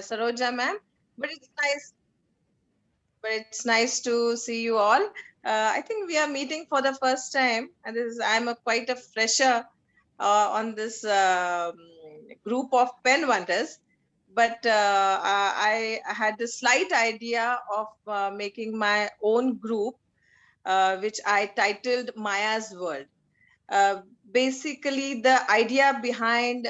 Saroja ma'am, but it's nice to see you all. I think we are meeting for the first time, and I'm quite a fresher on this group of pen wonders. But I had the slight idea of making my own group, which I titled Maya's World. Uh, Basically, the idea behind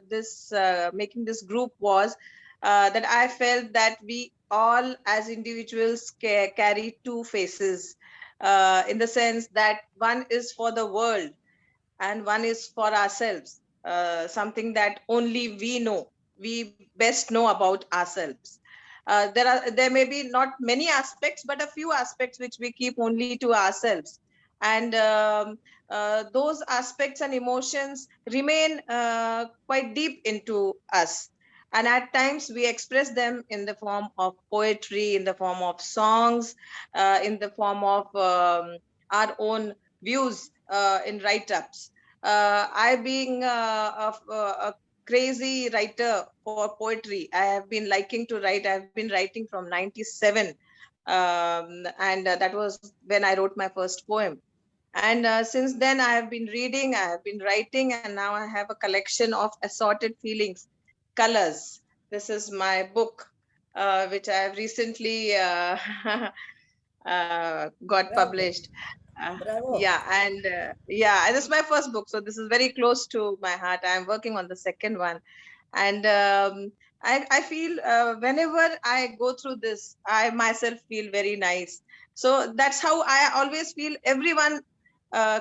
this making this group was that I felt that we all as individuals carry two faces, in the sense that one is for the world and one is for ourselves, something that only we best know about ourselves. There may be not many aspects, but a few aspects which we keep only to ourselves, and those aspects and emotions remain quite deep into us, and at times we express them in the form of poetry, in the form of songs, in the form of our own views in write-ups. I being a crazy writer for poetry, I have been liking to write. I've been writing from 97, and that was when I wrote my first poem. And since then, I have been reading, I have been writing, and now I have a collection of assorted feelings, colors. This is my book, which I have recently got Bravo. published. Bravo. Yeah, this is my first book, so this is very close to my heart. I'm working on the second one, and I feel whenever I go through this, I myself feel very nice. So that's how I always feel. Everyone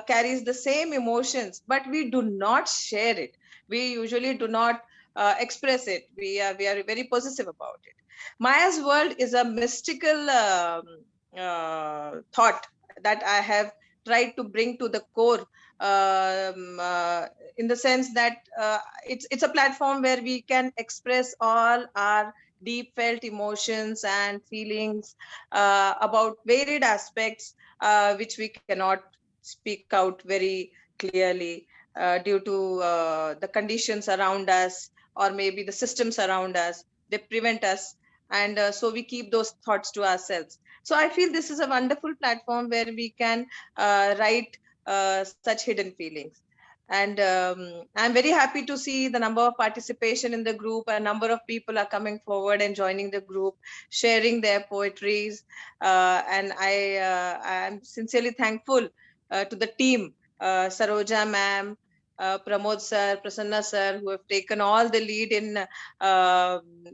carries the same emotions, but we do not share it. We usually do not express it. We are very possessive about it. Maya's world is a mystical thought that I have tried to bring to the core, in the sense that it's a platform where we can express all our deep felt emotions and feelings about varied aspects, which we cannot speak out very clearly due to the conditions around us, or maybe the systems around us. They prevent us, and so we keep those thoughts to ourselves. So I feel this is a wonderful platform where we can write such hidden feelings. And I'm very happy to see the number of participation in the group. A number of people are coming forward and joining the group, sharing their poetries, and I am sincerely thankful to the team, Saroja ma'am, Pramod sir, Prasanna sir, who have taken all the lead in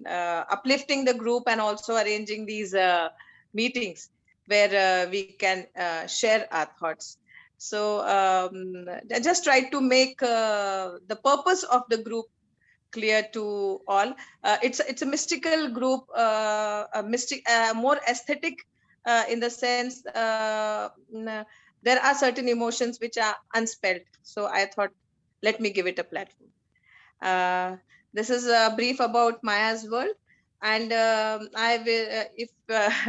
uplifting the group and also arranging these meetings where we can share our thoughts. So I just try to make the purpose of the group clear to all. It's a mystical group, more aesthetic, in the sense there are certain emotions which are unspelled. So I thought, let me give it a platform. This is a brief about Maya's world, and I will, if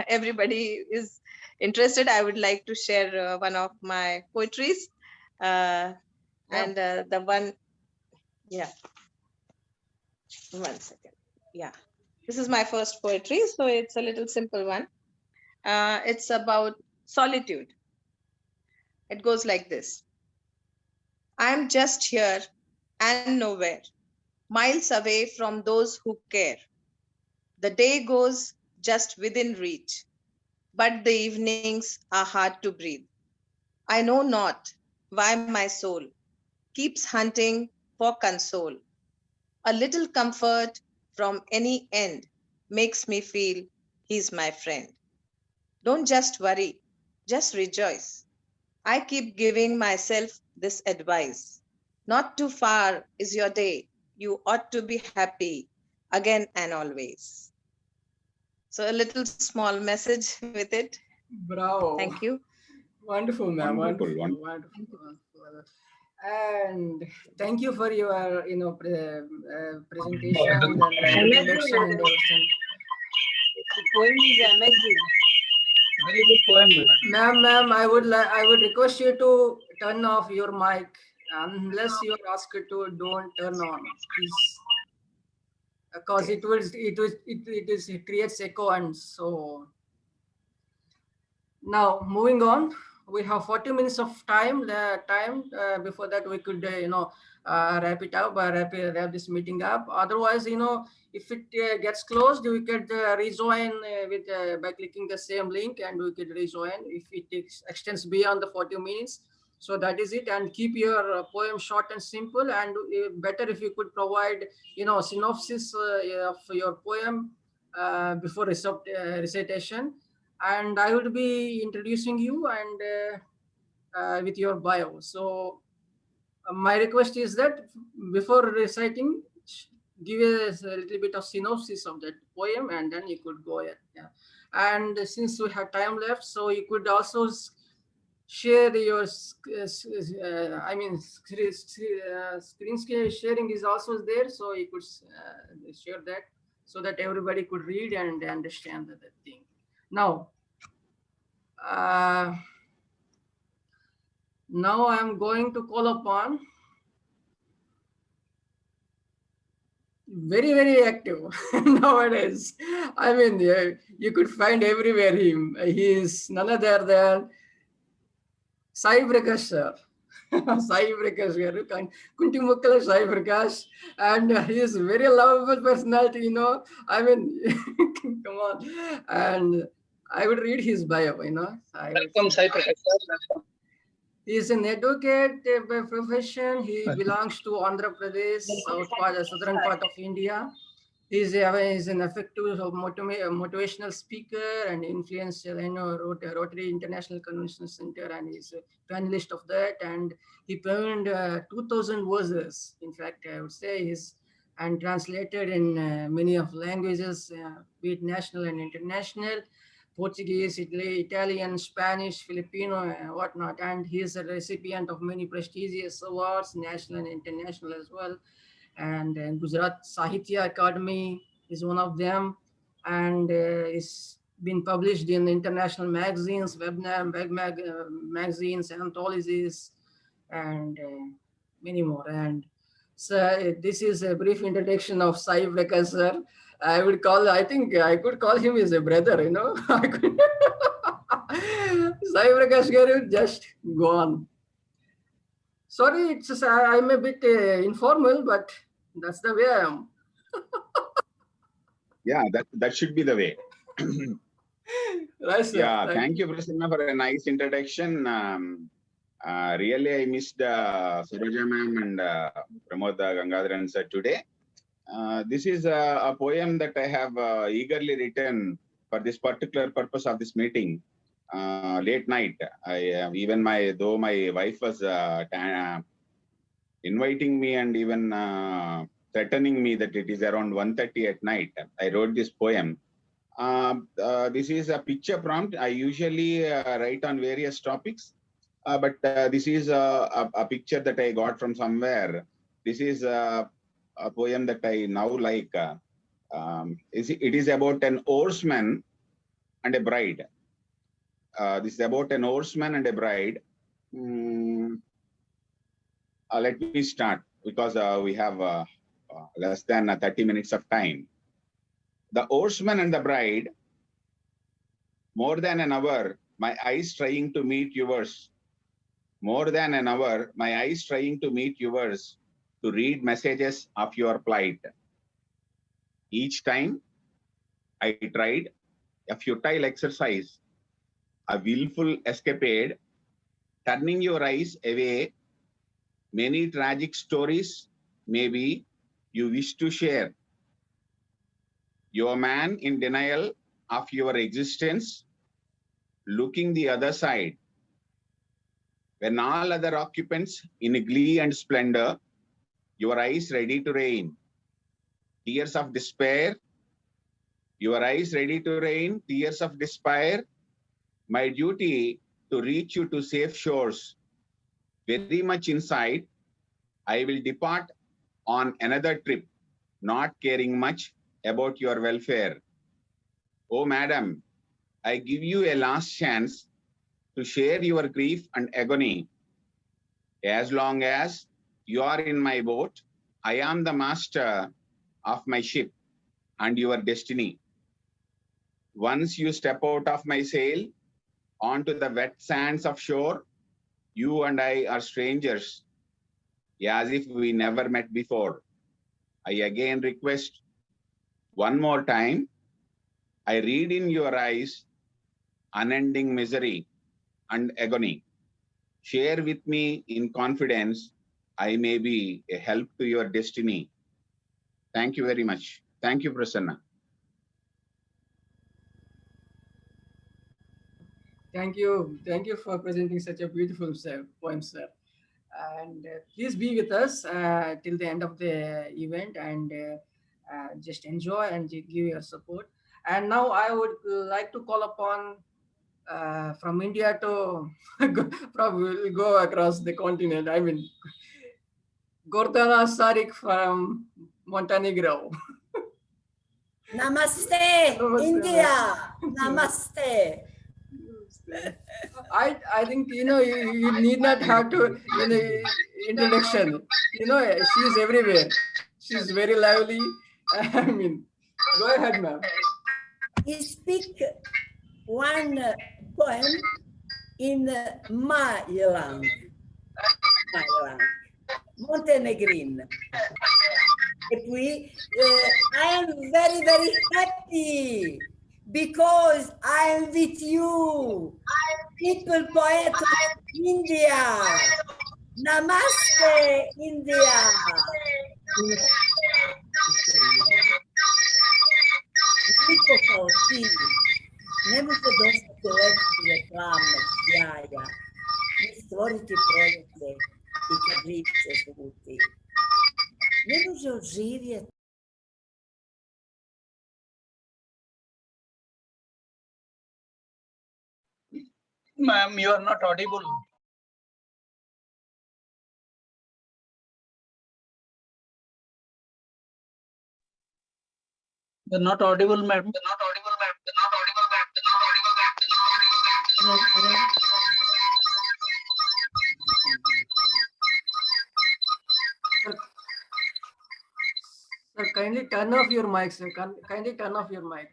everybody is interested, I would like to share one of my poetries, and the one, yeah, 1 second, yeah. This is my first poetry, so it's a little simple one. It's about solitude. It goes like this. I'm just here and nowhere, miles away from those who care. The day goes just within reach, but the evenings are hard to breathe. I know not why my soul keeps hunting for console. A little comfort from any end makes me feel he's my friend. Don't just worry, just rejoice. I keep giving myself this advice. Not too far is your day. You ought to be happy again and always. So, a little small message with it. Bravo. Thank you. Wonderful, ma'am. Wonderful, Wonderful, Thank wonderful, you. wonderful. And thank you for your, presentation and introduction and everything. The poem is amazing. Very good poem, madam. Ma'am, I would request you to turn off your mic unless you are asked to. Don't turn on, please. because it creates echo, and so now moving on, we have 40 minutes of time. Before that, we could wrap it up, wrap this meeting up. Otherwise, if it gets closed, we could rejoin by clicking the same link, and we could rejoin if it extends beyond the 40 minutes. So that is it. And keep your poem short and simple, and better if you could provide synopsis of your poem before recitation. And I would be introducing you and with your bio. So my request is that before reciting, give us a little bit of synopsis of that poem, and then you could go ahead. Yeah. And since we have time left, so you could also share your, screen sharing is also there, so you could share that so that everybody could read and understand the thing. Now, now I'm going to call upon very, very active nowadays. I mean, you could find everywhere him. He is none other than Sai Prakash sir. Sai Prakash garu, Kunti Mukkala Sai Prakash, and he is very lovable personality, I mean, come on. And I would read his bio, Welcome, Sai Prakash. He is an advocate by profession. He belongs to Andhra Pradesh, southern part of India. He is an effective motivational speaker and influential, Rotary International Convention Center, and he's a panelist of that. And he penned 2,000 verses. In fact, I would say and translated in many of languages, be it national and international. Portuguese, Italian, Spanish, Filipino, whatnot. And he is a recipient of many prestigious awards, national and international as well. And Gujarat Sahitya Academy is one of them. And it's been published in international magazines, magazines, anthologies, and many more. And so this is a brief introduction of Sai Prakash sir. I think I could call him as a brother, I could. Sai Prakash garu just gone. Sorry, I'm a bit informal, but that's the way I am. Yeah, that should be the way. Right, sir. Yeah, thank you, Prasanna, for a nice introduction. Really, I missed Saroja ma'am and Pramod Gangadharan sir today. This is a poem that I have eagerly written for this particular purpose of this meeting. Late night, though my wife was inviting me and even threatening me that it is around 1:30 at night, I wrote this poem. This is a picture prompt. I usually write on various topics, but this is a picture that I got from somewhere. This is a poem that I now like. It is about an oarsman and a bride. This is about an oarsman and a bride. Let me start because we have less than 30 minutes of time. The oarsman and the bride, more than an hour, my eyes trying to meet yours. More than an hour, my eyes trying to meet yours, to read messages of your plight. Each time I tried a futile exercise, a willful escapade, turning your eyes away. Many tragic stories, maybe, you wish to share. Your man in denial of your existence, looking the other side. When all other occupants in glee and splendor, your eyes ready to rain. Tears of despair, your eyes ready to rain, tears of despair. My duty to reach you to safe shores. Very much inside, I will depart on another trip, not caring much about your welfare. Oh, madam, I give you a last chance to share your grief and agony. As long as you are in my boat, I am the master of my ship. and your destiny. Once you step out of my sail onto the wet sands of shore, you and I are strangers, as if we never met before. I again request one more time. I read in your eyes unending misery and agony. Share with me in confidence. I may be a help to your destiny. Thank you very much. Thank you, Prasanna. Thank you. Thank you for presenting such a beautiful poem, sir. And please be with us till the end of the event, and just enjoy and give your support. And now I would like to call upon from India to probably go across the continent. I mean, Gordana Sarik from Montenegro. Namaste, Namaste, India. Namaste. I think you need not have to introduction. She is everywhere. She's very lively. I mean, go ahead, ma'am. I speak one poem in my language, Montenegrin. Et puis, I am very, very happy because I am with you, people poet of India. Namaste, India. Niko kao ti ne može dostati lepši reklamne sjaja i stvoriti projekte i kabrice žuti. Ne može oživjeti Ma'am, you are not audible. You're not audible, madam. Sir, kindly turn off your mic, sir. Kindly turn off your mic.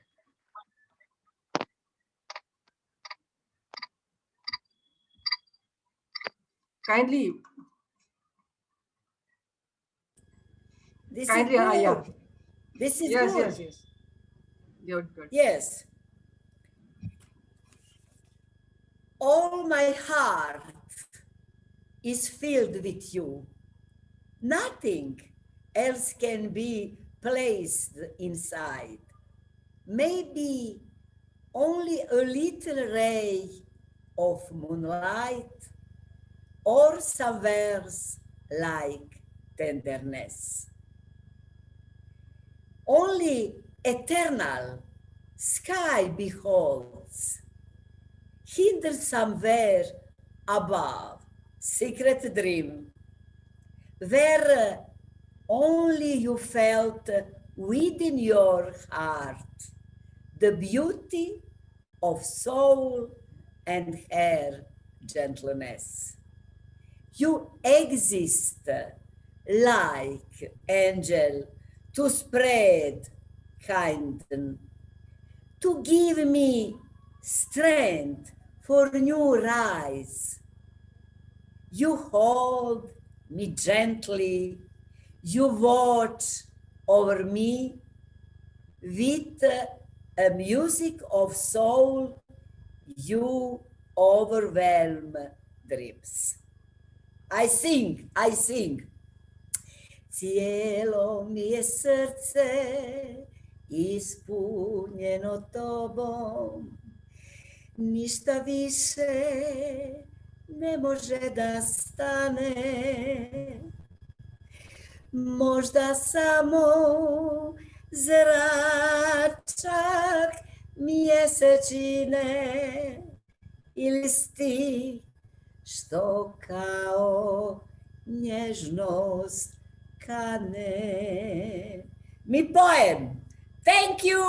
Kindly. This Kindly, is good. yeah. This is Yes, good. yes, yes. Good, good. Yes. All my heart is filled with you. Nothing else can be placed inside. Maybe only a little ray of moonlight or some verse like tenderness. Only eternal sky beholds, hidden somewhere above, secret dream, where only you felt within your heart the beauty of soul and her gentleness. You exist like angel to spread kindness, to give me strength for new rise. You hold me gently, you watch over me with a music of soul, you overwhelm dreams. I sing. Cijelo mi je srce ispunjeno tobom, ništa više ne može da stane. Možda samo zračak mjesečine ili stih što kao nježnost kane. Mi poem. Thank you,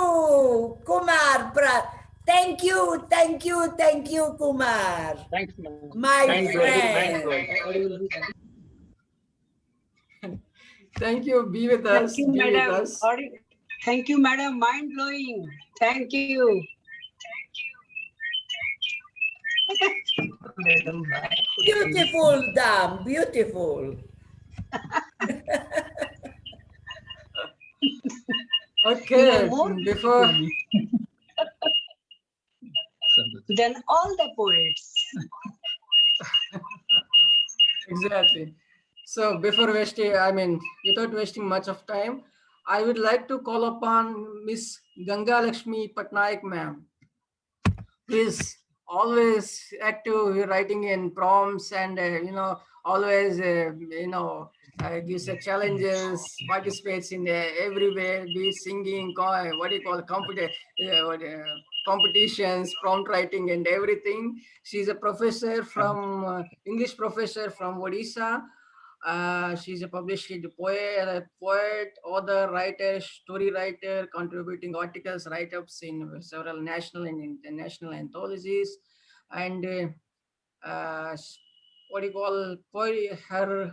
Kumar. Thank you, Kumar. Thanks, ma'am. My Thank you. friend. Thank you. Be with us. Thank you, Be with madam. us. Thank you, madam. Mind blowing. Thank you. Beautiful, Dam. Beautiful. Okay, more before than all the poets. exactly. So before without wasting much of time, I would like to call upon Miss Ganga Lakshmi Patnaik ma'am, who is always active writing in prompts and always gives challenges, participates in everywhere, be it singing, what do you call it, competitions, prompt writing, and everything. She's a professor from English professor from Odisha. She's a published poet, author, writer, story writer, contributing articles, write-ups in several national and international anthologies. And what do you call her?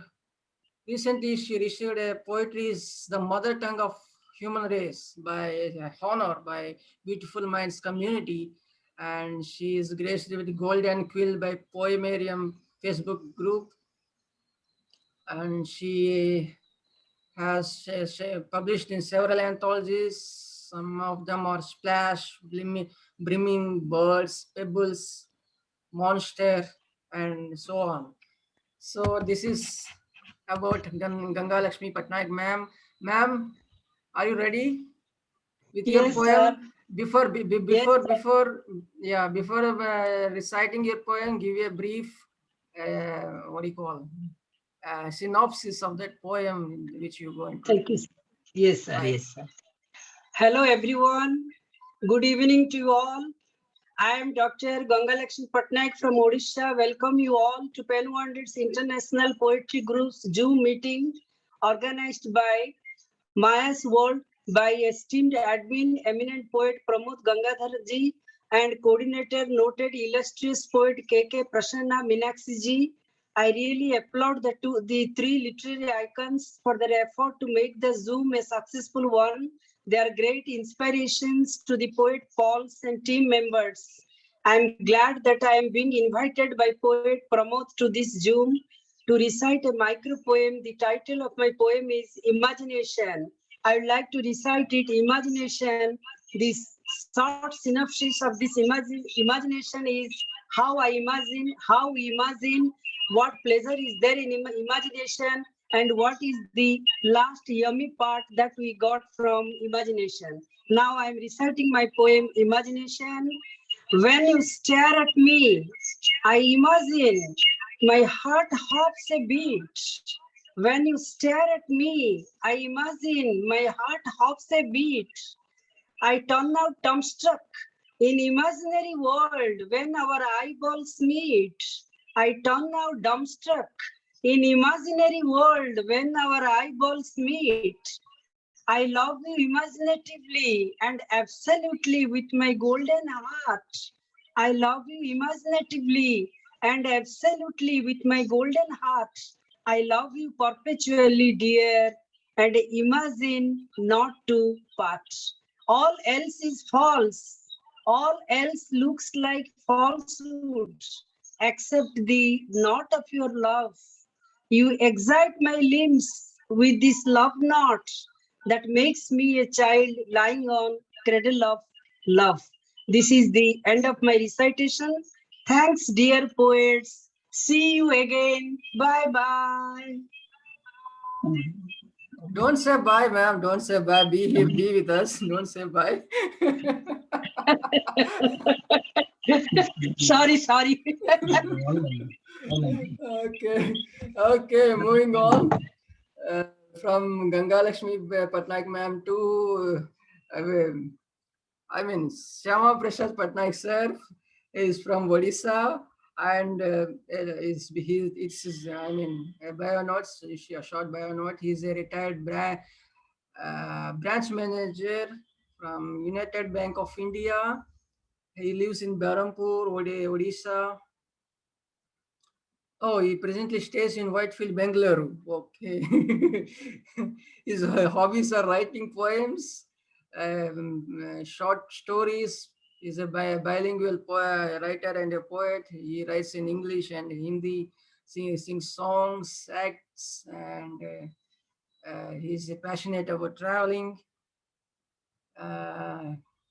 Recently, she received a poetry is the mother tongue of human race by honor by Beautiful Minds community, and she is graced with the Golden Quill by Poemarium Facebook group, and she has published in several anthologies. Some of them are Splash, Brimming Birds, Pebbles, Monster, and so on. So this is about Ganga Lakshmi Patnaik, ma'am. Ma'am, are you ready with your Yes, poem? sir. Before Yes, reciting your poem, give a brief what do you call synopsis of that poem which you're going to Thank you. Yes, sir. write. Yes, sir. Hello, everyone. Good evening to you all. I am Dr. Ganga Lakshmi Patnaik from Odisha. Welcome you all to Pen Wonders International Poetry Group's Zoom meeting organized by Maya's World by esteemed admin, eminent poet Pramod Gangadharji and coordinator, noted illustrious poet KK Prasanna Meenakshi ji. I really applaud the three literary icons for their effort to make the Zoom a successful one. They are great inspirations to the poet Pauls and team members. I'm glad that I am being invited by poet Pramod to this Zoom to recite a micro poem. The title of my poem is Imagination. I would like to recite it. Imagination. This short synopsis of this imagination is how we imagine what pleasure is there in imagination, and what is the last yummy part that we got from imagination. Now I am reciting my poem Imagination. When you stare at me, I imagine my heart hops a beat. When you stare at me, I imagine my heart hops a beat. I turn out dumbstruck in imaginary world when our eyeballs meet. I turn out dumbstruck in imaginary world when our eyeballs meet. I love you imaginatively and absolutely with my golden heart. I love you imaginatively and absolutely with my golden heart. I love you perpetually, dear, and imagine not to part. All else is false. All else looks like falsehood, except the knot of your love. You excite my limbs with this love knot that makes me a child lying on cradle of love. This is the end of my recitation. Thanks, dear poets. See you again. Bye-bye. Don't say bye, ma'am. Don't say bye. Be here, be with us. Don't say bye. Sorry. Okay. Moving on from Ganga Lakshmi Patnaik ma'am to Syama Prasad Patnaik sir is from Odisha, and it's his a bio notes, a short bio note. He's a retired branch manager from United Bank of India. He lives in Berhampur, Odisha. Oh, he presently stays in Whitefield, Bangalore. Okay. His hobbies are writing poems, short stories. He's a bilingual writer and a poet. He writes in English and Hindi, sings songs, acts, and he's passionate about traveling.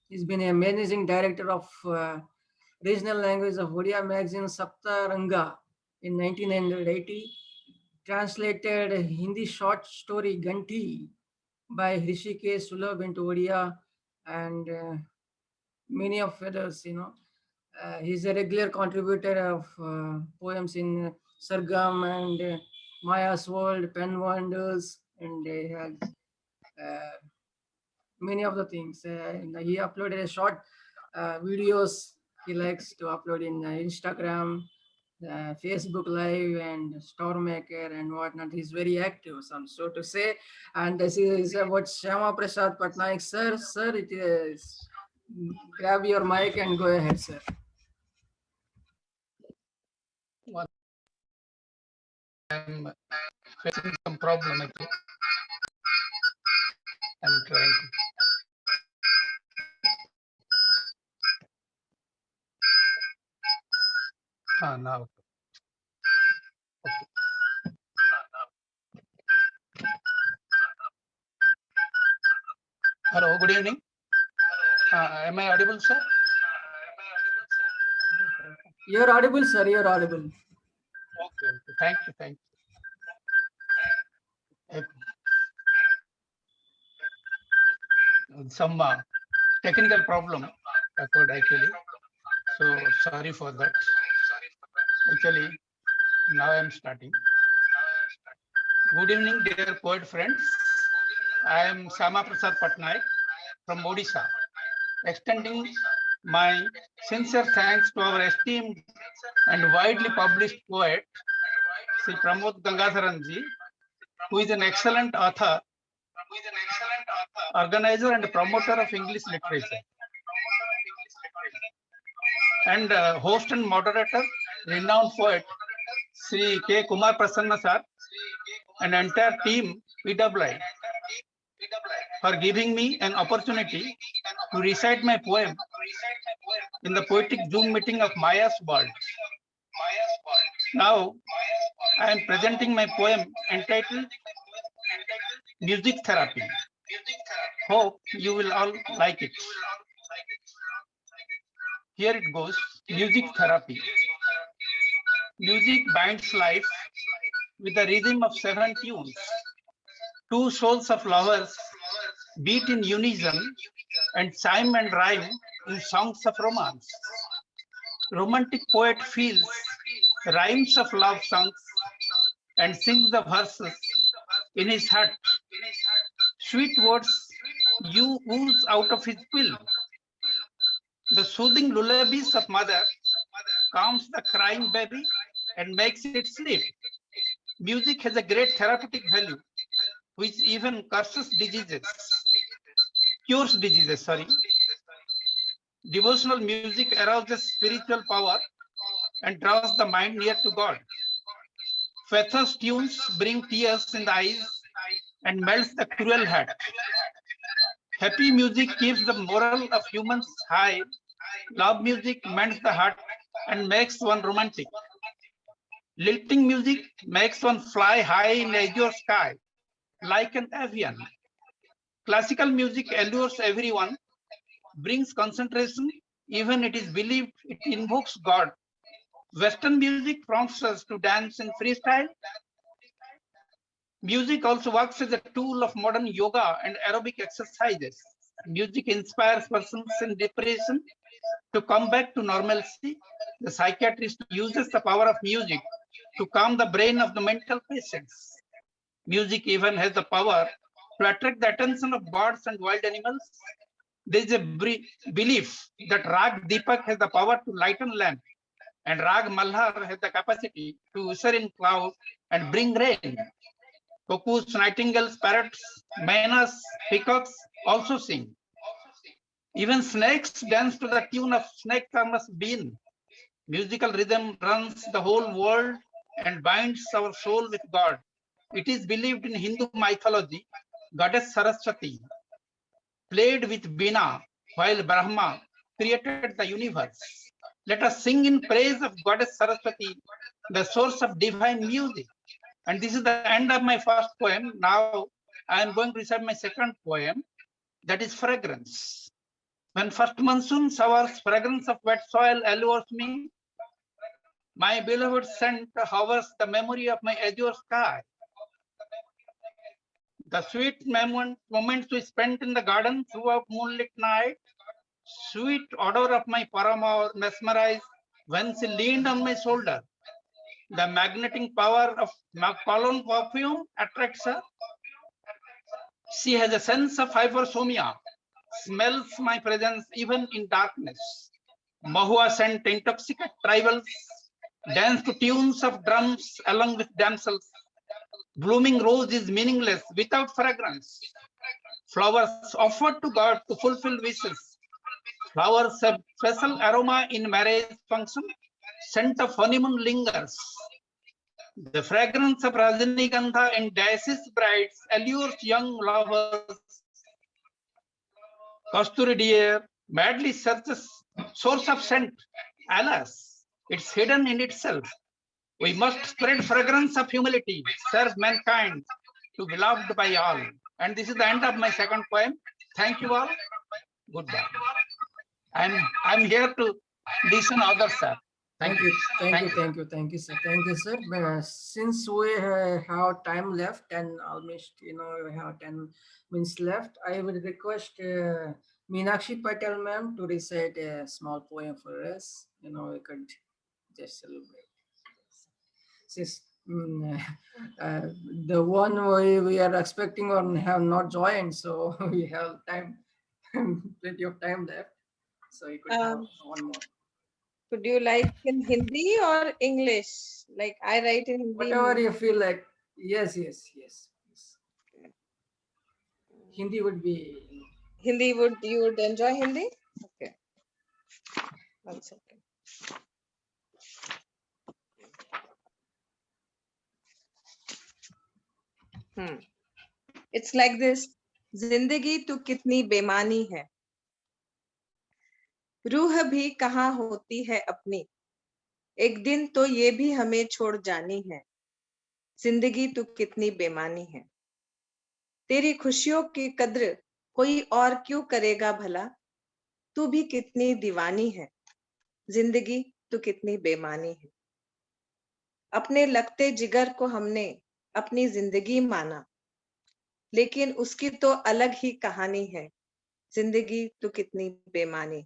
He's been a managing director of regional language of Odia magazine Saptaranga in 1980. Translated a Hindi short story Ganti by Hrishikesh Sulabh into Odia, and many of others, he's a regular contributor of poems in Sargam and Maya's World, Pen Wonders, and he has many of the things. He uploaded a short videos he likes to upload in Instagram, Facebook Live, and Storemaker and whatnot. He's very active, so to say. And this is about Shyama Prasad Patnaik. Sir, it is. Grab your mic and go ahead, sir. I'm facing some problem actually. I'm trying to. Now. Okay. Hello, good evening. Am I audible, sir? You're audible, sir. You're audible. Okay. Thank you. Some technical problem occurred actually. So sorry for that. Actually, now I am starting. Good evening, dear poet friends. I am Shyama Prasad Patnaik from Odisha, extending my sincere thanks to our esteemed and widely published poet, Sri Pramod Gangadharan ji, who is an excellent author, organizer and promoter of English literature, and host and moderator, renowned poet, Sri K. Kumar Prasanna sir, and entire team PWI, for giving me an opportunity to recite my poem in the poetic Zoom meeting of Maya's World. Now, I am presenting my poem entitled Music Therapy. Hope you will all like it. Here it goes. Music Therapy. Music binds life with the rhythm of 7 tunes. 2 souls of lovers beat in unison and chime and rhyme in songs of romance. Romantic poet feels rhymes of love songs and sings the verses in his heart. Sweet words ooze out of his quill. The soothing lullabies of mother calms the crying baby and makes it sleep. Music has a great therapeutic value, which even cures diseases. Devotional music arouses spiritual power and draws the mind near to God. Pathos tunes bring tears in the eyes and melts the cruel heart. Happy music keeps the morale of humans high. Love music mends the heart and makes one romantic. Lilting music makes one fly high in azure sky, like an avian. Classical music allures everyone, brings concentration, even it is believed it invokes God. Western music prompts us to dance in freestyle. Music also works as a tool of modern yoga and aerobic exercises. Music inspires persons in depression to come back to normalcy. The psychiatrist uses the power of music to calm the brain of the mental patients. Music even has the power to attract the attention of birds and wild animals. There is a belief that Rag Deepak has the power to lighten lamp, and Rag Malhar has the capacity to usher in cloud and bring rain. Cuckoos, nightingales, parrots, maynas, peacocks also sing. Even snakes dance to the tune of Snake Charmer's bean. Musical rhythm runs the whole world and binds our soul with God. It is believed in Hindu mythology, goddess Saraswati played with Veena while Brahma created the universe. Let us sing in praise of Goddess Saraswati, the source of divine music. And this is the end of my first poem. Now I am going to recite my second poem, that is fragrance. When first monsoon showers, fragrance of wet soil allures me. My beloved scent hovers the memory of my azure sky. The sweet moments we spent in the garden throughout moonlit night, sweet odor of my paramour mesmerized when she leaned on my shoulder. The magnetic power of cologne perfume attracts her. She has a sense of hypersomnia, smells my presence even in darkness. Mahua scent intoxicate tribals, dance to tunes of drums along with damsels. Blooming rose is meaningless without fragrance. Flowers offered to God to fulfill wishes. Flowers have special aroma in marriage function. Scent of honeymoon lingers. The fragrance of Rajanigamtha entices brides, allures young lovers. Kasturi dear madly searches source of scent. Alas, it's hidden in itself. We must spread fragrance of humility, serve mankind, to be loved by all. And this is the end of my second poem. Thank you all. Goodbye. I'm here to listen others, sir. Thank you, sir. Since we have time left and almost, we have 10 minutes left, I would request Meenakshi Patel ma'am to recite a small poem for us. We could just celebrate. Since the one we are expecting or have not joined, so we have time, plenty of time left. So you could have one more. Could you like in Hindi or English? Like I write in Hindi. Whatever you feel like. Yes. Hindi would be. Hindi you would enjoy Hindi? Okay. 1 second. It's like this. जिंदगी तो कितनी बेमानी है, रूह भी कहाँ होती है अपनी, एक दिन तो ये भी हमें छोड़ जानी है। जिंदगी तो कितनी बेमानी है, तेरी खुशियों की कद्र कोई और क्यों करेगा भला, तू भी कितनी दीवानी है। जिंदगी तो कितनी बेमानी है, अपने लगते जिगर को हमने अपनी जिंदगी माना, लेकिन उसकी तो अलग ही कहानी है। जिंदगी तो कितनी बेमानी।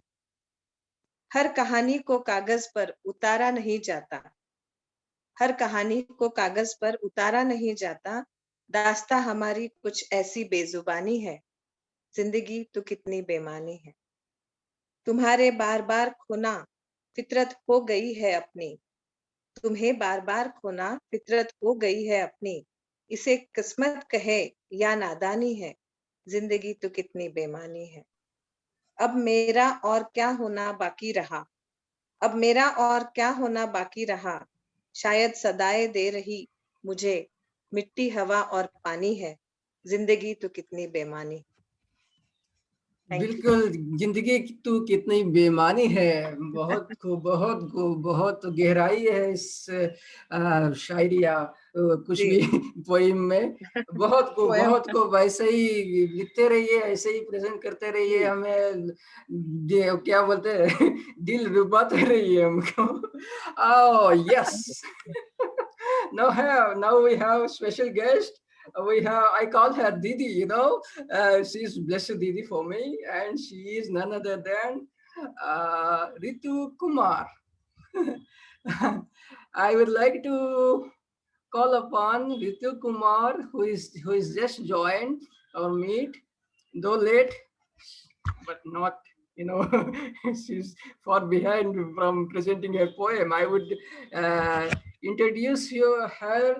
हर कहानी को कागज पर उतारा नहीं जाता, हर कहानी को कागज पर उतारा नहीं जाता, दास्ता हमारी कुछ ऐसी बेजुबानी है। जिंदगी तो कितनी बेमानी है। तुम्हारे बार बार खोना फितरत हो गई है अपनी, तुम्हें बार बार खोना फितरत हो गई है अपनी, इसे किस्मत कहे या नादानी है। जिंदगी तो कितनी बेमानी है। अब मेरा और क्या होना बाकी रहा, अब मेरा और क्या होना बाकी रहा, शायद सदाएं दे रही मुझे मिट्टी हवा और पानी है। जिंदगी तो कितनी बेमानी। बिल्कुल, जिंदगी तो कितनी बेमानी है। बहुत बहुत गहराई है इस शायरिया कुछ भी पोइम में। बहुत को वैसे ही लिखते रहिए, ऐसे ही प्रेजेंट करते रहिए, हमें क्या बोलते हैं, दिल रुबाते रहिए हमको। Oh yes. Now we have special guest. I call her Didi, she's blessed Didi for me, and she is none other than Ritu Kumar. I would like to call upon Ritu Kumar, who is just joined our meet, though late, but not, she's far behind from presenting her poem. I would introduce her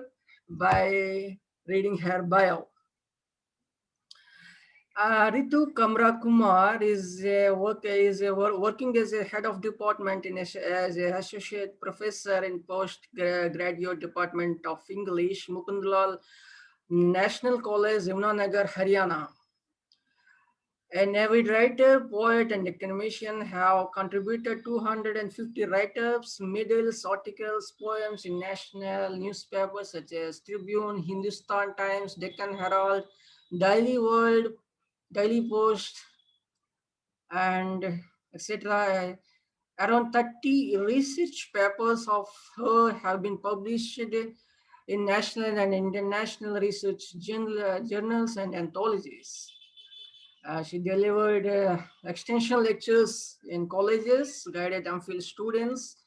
by reading her bio. Ritu Kamra Kumar is working as a head of department as an associate professor in postgraduate department of English, Mukundlal National College, Yamunanagar, Haryana. An avid writer, poet, and academician, have contributed 250 write-ups, medals, articles, poems in national newspapers such as Tribune, Hindustan Times, Deccan Herald, Daily World, Daily Post, and etc. Around 30 research papers of her have been published in national and international research journals and anthologies. She delivered extension lectures in colleges, guided MPhil students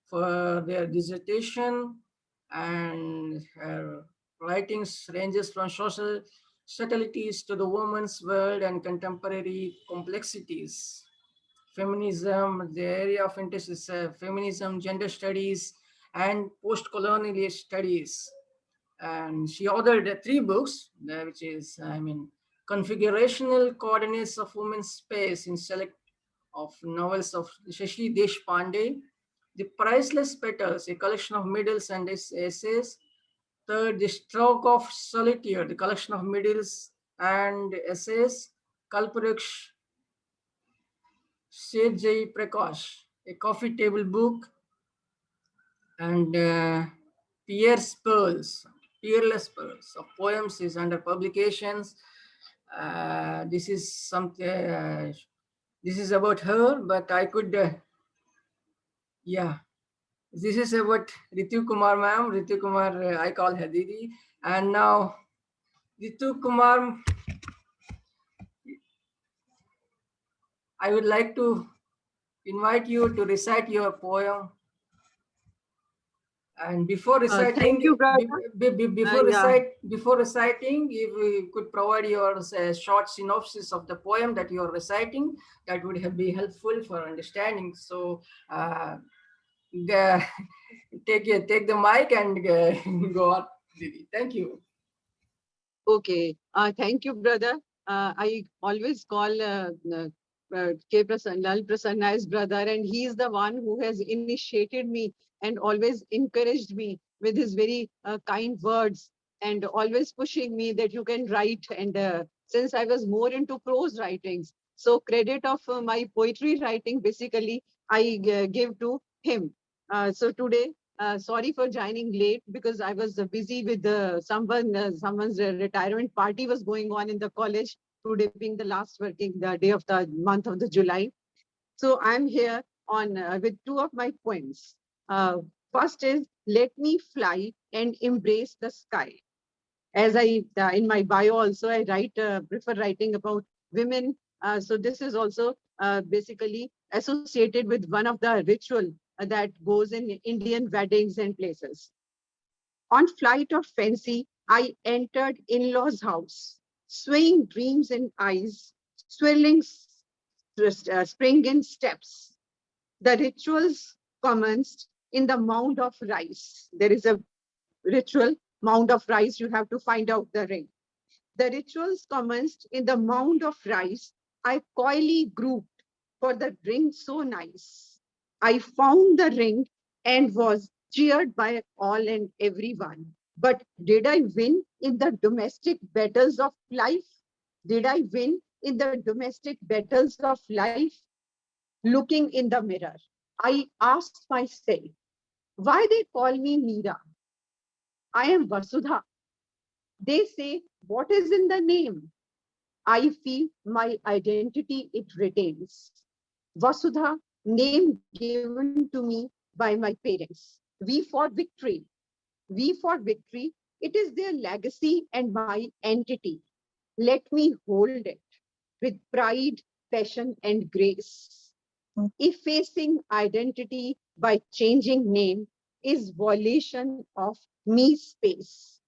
for their dissertation, and her writings ranges from social subtleties to the woman's world and contemporary complexities. Feminism, the area of interest is feminism, gender studies, and post-colonial studies. And she authored 3 books, which is, Configurational Coordinates of Women's Space in Select of novels of Shashi Deshpande, The Priceless Petals, a collection of middles and essays. Third, The Stroke of Solitude, the collection of middles and essays. Kalpuruksh Sejai Prakash, a coffee table book. And Peerless Pearls of poems is under publications. This is something. This is about her, but I could. Yeah, this is about Ritu Kumar ma'am. Ritu Kumar, I call her Didi. And now, Ritu Kumar, I would like to invite you to recite your poem. And before reciting, thank you, brother. Before reciting, if we could provide your short synopsis of the poem that you are reciting, that would be helpful for understanding. So, take the mic and go on, Didi. Thank you. Okay. Thank you, brother. I always call K. Prasanna, Lal Prasanna as brother, and he is the one who has initiated me and always encouraged me with his very kind words and always pushing me that you can write. And since I was more into prose writings, so credit of my poetry writing, basically, I give to him. So today, sorry for joining late because I was busy with someone's retirement party was going on in the college, today being the last working the day of the month of the July. So I'm here on with 2 of my poems. First is Let Me Fly and Embrace the Sky. As I in my bio also I prefer writing about women. So this is also basically associated with one of the ritual that goes in Indian weddings and places. On flight of fancy, I entered in-laws' house, swaying dreams in eyes, swirling spring in steps. The rituals commenced in the mound of rice. There is a ritual, mound of rice, you have to find out the ring. The rituals commenced in the mound of rice. I coyly grouped for the ring so nice. I found the ring and was cheered by all and everyone. But did I win in the domestic battles of life? Did I win in the domestic battles of life? Looking in the mirror, I asked myself, why they call me Meera? I am Vasudha. They say, what is in the name? I feel my identity it retains. Vasudha, name given to me by my parents. V for victory. V for victory. It is their legacy and my entity. Let me hold it with pride, passion, and grace. Effacing identity by changing name is violation of me space.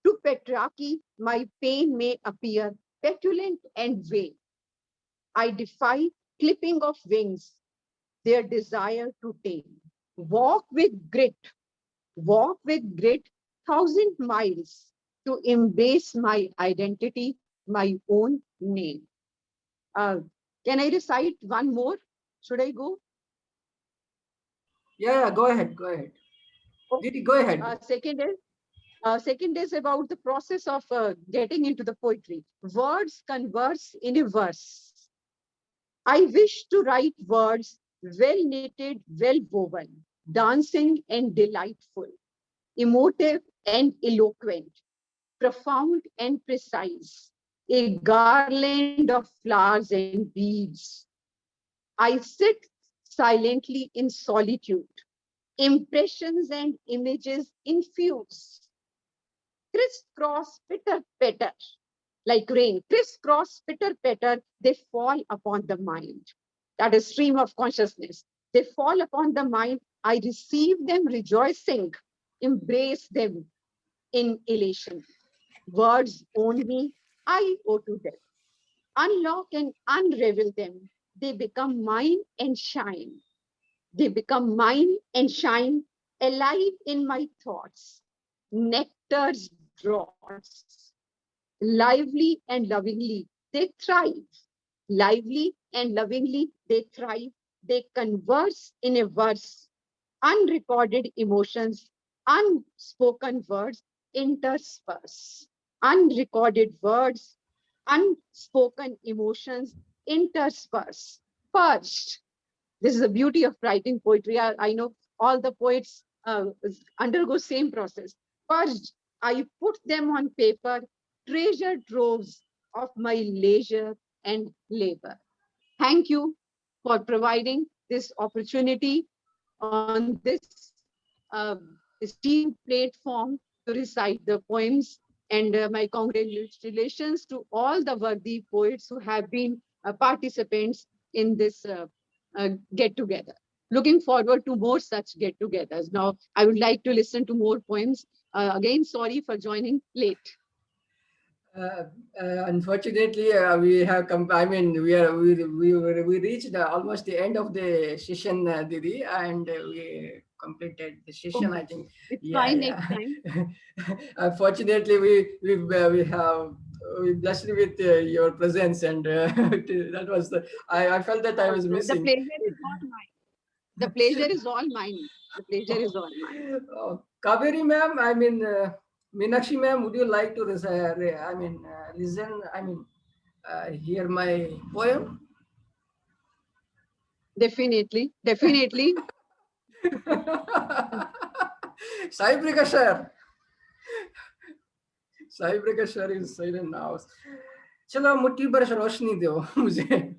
To Petrarchy, my pain may appear petulant and vain. I defy clipping of wings, their desire to tame. Walk with grit, 1,000 miles to embrace my identity, my own name. Can I recite one more? Should I go? Yeah, go ahead. Didi, go ahead. Second is about the process of getting into the poetry. Words converse in a verse. I wish to write words well knitted, well woven, dancing and delightful, emotive and eloquent, profound and precise, a garland of flowers and beads. I sit silently in solitude, impressions and images infuse, crisscross, pitter patter, like rain, crisscross, pitter patter, they fall upon the mind. That is stream of consciousness. They fall upon the mind. I receive them rejoicing, embrace them in elation. Words own me, I owe to them. Unlock and unravel them. They become mine and shine. They become mine and shine, alive in my thoughts. Nectar's draughts. Lively and lovingly, they thrive. Lively and lovingly, they thrive. They converse in a verse. Unrecorded emotions, unspoken words intersperse. Unrecorded words, unspoken emotions intersperse. Purged. This is the beauty of writing poetry. I know all the poets undergo same process. Purged. I put them on paper, treasure troves of my leisure and labor. Thank you for providing this opportunity on this esteemed platform to recite the poems. And my congratulations to all the worthy poets who have been participants in this get-together. Looking forward to more such get-togethers. Now, I would like to listen to more poems. Again, sorry for joining late. Unfortunately, we have come. I mean, we reached almost the end of the session, Didi, and we completed the session. I think it's fine next time. Unfortunately, we blessed you with your presence, and that was the. I felt that I was missing. The pleasure is all mine. The pleasure is all mine. The pleasure is all mine. Kaveri ma'am, I mean. Meenakshi ma'am, would you like to listen? Hear my poem? Definitely, definitely. Sai Prakash sir. Sai Prakash sir is silent now. चलो मुट्ठी पर रोशनी दो मुझे.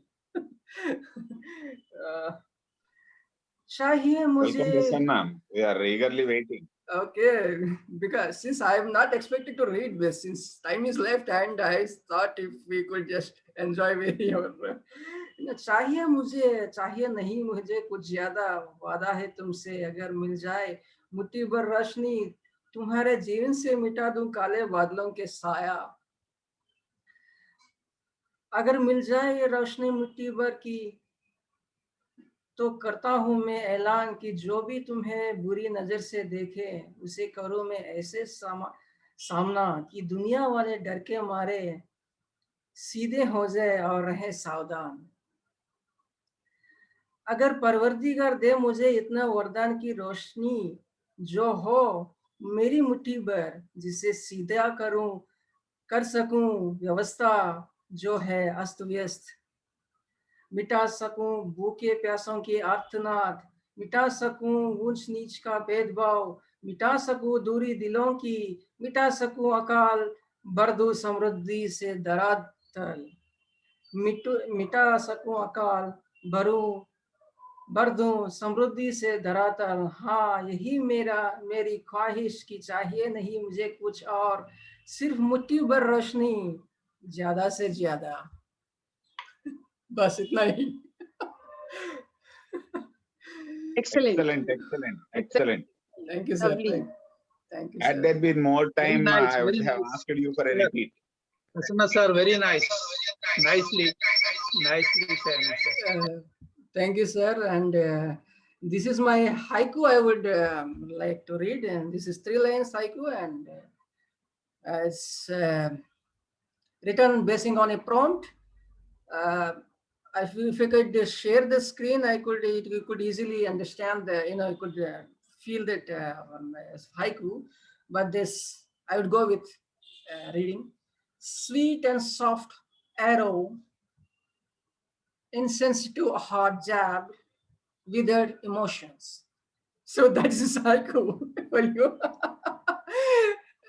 चाहिए मुझे. Welcome, Prasanna ma'am. We are eagerly waiting. Okay, because since I am not expected to read this, since time is left, and I thought if we could just enjoy with your. चाहिए मुझे, चाहिए नहीं मुझे कुछ ज्यादा, वादा है तुमसे अगर मिल जाए मुट्ठी भर रोशनी, तुम्हारे जीवन से मिटा दूं काले बादलों के साया. अगर मिल जाए ये रोशनी मुट्ठी भर की, तो करता हूं मैं ऐलान कि जो भी तुम्हें बुरी नजर से देखे उसे करूं मैं ऐसे सामना कि दुनिया वाले डर के मारे सीधे हो जाए और रहे सावधान. अगर परवरदिगार दे मुझे इतना वरदान की रोशनी जो हो मेरी मुट्ठी भर, जिसे सीधा कर सकूं व्यवस्था जो है अस्त व्यस्त, मिटा सकूं भूखे प्यासों की आर्तनाद, मिटा सकूं ऊंच नीच का भेदभाव, मिटा सकूं दूरी दिलों की, मिटा सकूं अकाल भर दूं समृद्धि से धरातल, मिटा सकूं अकाल भर दूं समृद्धि से धरातल. हाँ, यही मेरी ख्वाहिश की चाहिए नहीं मुझे कुछ और, सिर्फ मुट्ठी भर रोशनी ज्यादा से ज्यादा. बस इतना ही. Excellent. Excellent. Thank you, sir. Thank you, sir. Had there been more time, nice, I would very have nice. asked you for a repeat. Prasanna sir, very nice. Nicely said, sir. Thank you, sir. And this is my haiku I would like to read. And this is 3 lines haiku, and it's written basing on a prompt. If I could share the screen, you could easily understand you could feel that haiku. But this, I would go with reading. Sweet and soft arrow, insensitive hard jab withered emotions. So that is haiku for you.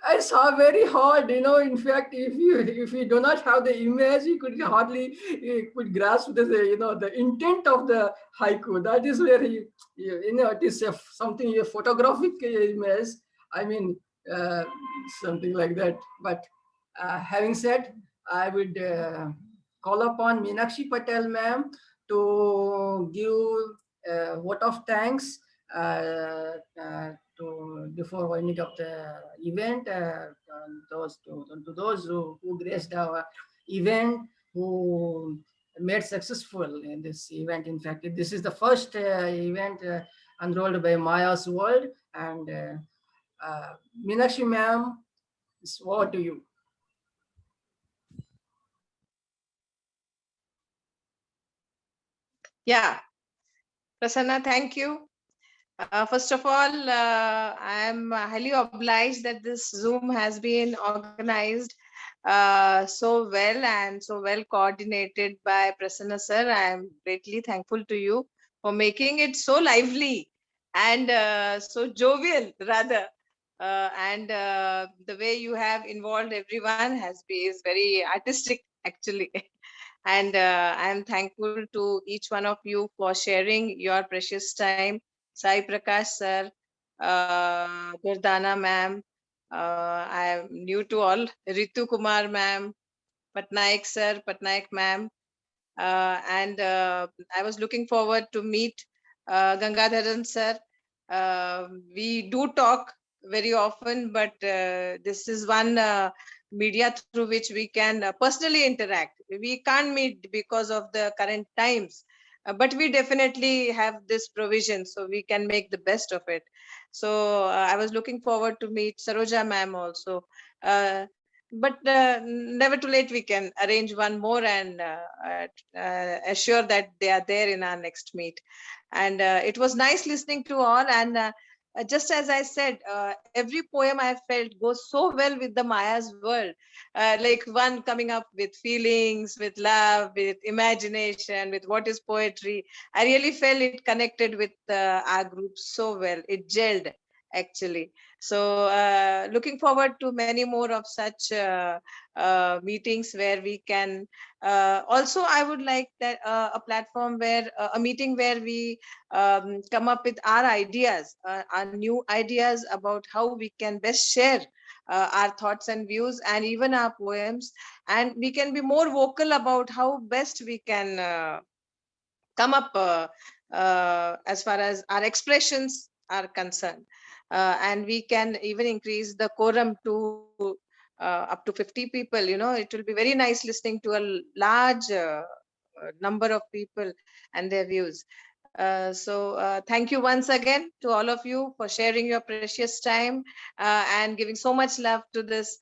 I saw very hard, in fact, if you do not have the image, you could hardly could grasp the intent of the haiku. That is where it is something a photographic image. I mean, something like that. But having said, I would call upon Meenakshi Patel ma'am to give a vote of thanks before winding up the event, to those who graced our event, who made successful in this event. In fact, this is the first event unrolled by Maya's World, and Meenakshi ma'am, it's over to you. Yeah, Prasanna, thank you. First of all, I am highly obliged that this Zoom has been organized so well and so well coordinated by Prasanna sir. I am greatly thankful to you for making it so lively and so jovial, rather. And the way you have involved everyone is very artistic, actually. And I am thankful to each one of you for sharing your precious time. Sai Prakash sir, Gurdana ma'am, I am new to all, Ritu Kumar ma'am, Patnaik sir, Patnaik ma'am, and I was looking forward to meet Gangadharan sir. We do talk very often, but this is one media through which we can personally interact. We can't meet because of the current times, but we definitely have this provision, so we can make the best of it. So I was looking forward to meet Saroja ma'am also. But never too late, we can arrange one more and assure that they are there in our next meet. And it was nice listening to all. And just as I said, every poem I felt goes so well with the Maya's World. Like one coming up with feelings, with love, with imagination, with what is poetry. I really felt it connected with our group so well. It gelled, actually. So looking forward to many more of such meetings where we can also, I would like that a platform where a meeting where we come up with our ideas, our new ideas about how we can best share our thoughts and views and even our poems, and we can be more vocal about how best we can come up as far as our expressions are concerned. And we can even increase the quorum to up to 50 people. It will be very nice listening to a large number of people and their views. So thank you once again to all of you for sharing your precious time and giving so much love to this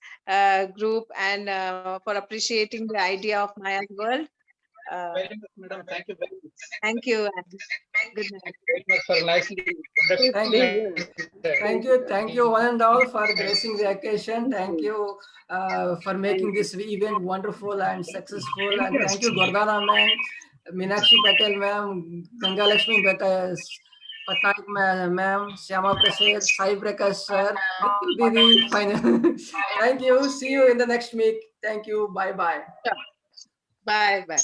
group, and for appreciating the idea of Maya's World. Very much, madam. Thank you very much. Thank you. Good night. Very much for nicely Thank you, one and all, for gracing the occasion. Thank you for making this event wonderful and successful. And thank you, Gurdana ma'am, Meenakshi Patel ma'am, Ganga Lakshmi Patnaik ma'am, Syama Prasad, Sai Prakash sir. This will be the final. Thank you. See you in the next week. Thank you. Bye bye. Bye bye.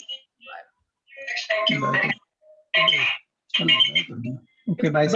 Okay, bye.